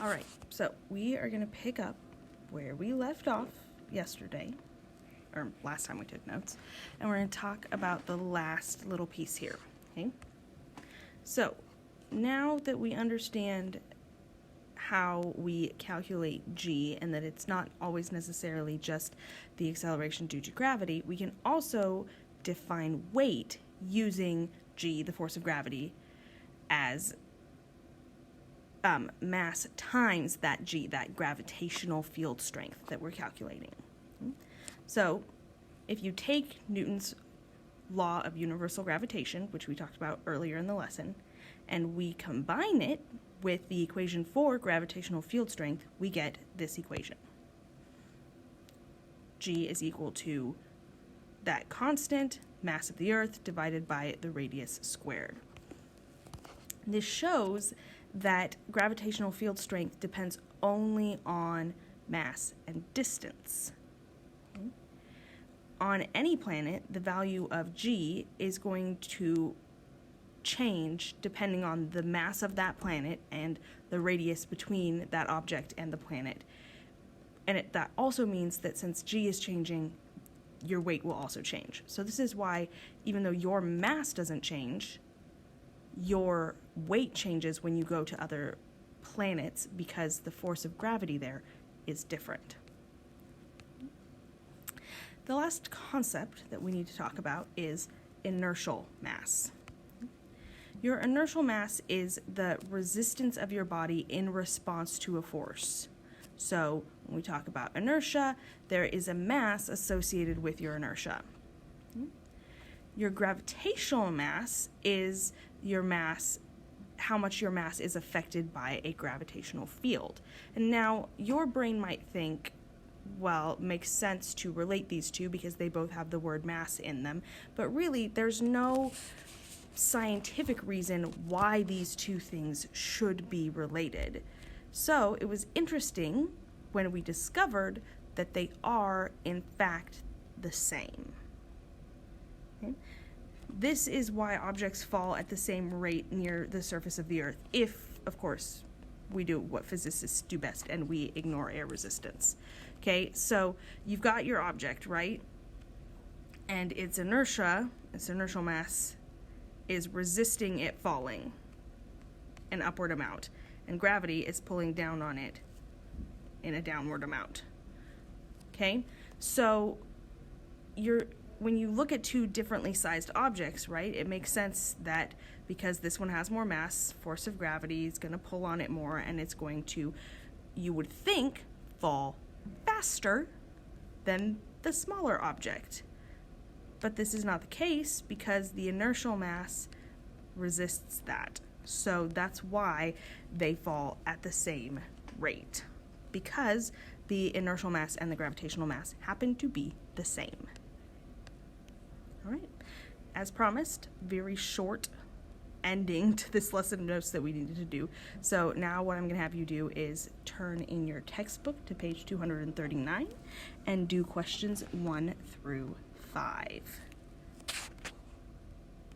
All right, so we are going to pick up where we left off yesterday, or last time we took notes, and we're going to talk about the last little piece here, okay? So, now that we understand how we calculate g and that it's not always necessarily just the acceleration due to gravity, we can also define weight using g, the force of gravity, as mass times that g, that gravitational field strength that we're calculating. So if you take Newton's law of universal gravitation, which we talked about earlier in the lesson, and we combine it with the equation for gravitational field strength, we get this equation. G is equal to that constant mass of the Earth divided by the radius squared. This shows that gravitational field strength depends only on mass and distance. Okay. On any planet, the value of g is going to change depending on the mass of that planet and the radius between that object and the planet. And that also means that since g is changing, your weight will also change. So this is why, even though your mass doesn't change, your weight changes when you go to other planets because the force of gravity there is different. The last concept that we need to talk about is inertial mass. Your inertial mass is the resistance of your body in response to a force. So when we talk about inertia, there is a mass associated with your inertia. Your gravitational mass is your mass, how much your mass is affected by a gravitational field. And now your brain might think, well, it makes sense to relate these two because they both have the word mass in them, but really there's no scientific reason why these two things should be related. So it was interesting when we discovered that they are, in fact, the same. Okay? This is why objects fall at the same rate near the surface of the Earth, if, of course, we do what physicists do best and we ignore air resistance. Okay, so you've got your object, right? And its inertia, its inertial mass, is resisting it falling an upward amount, and gravity is pulling down on it in a downward amount. Okay, so when you look at two differently sized objects, right, it makes sense that because this one has more mass, force of gravity is going to pull on it more, and it's going to, you would think, fall faster than the smaller object. But this is not the case because the inertial mass resists that. So that's why they fall at the same rate, because the inertial mass and the gravitational mass happen to be the same. All right, as promised, very short ending to this lesson of notes that we needed to do. So now what I'm going to have you do is turn in your textbook to page 239 and do questions 1 through 5.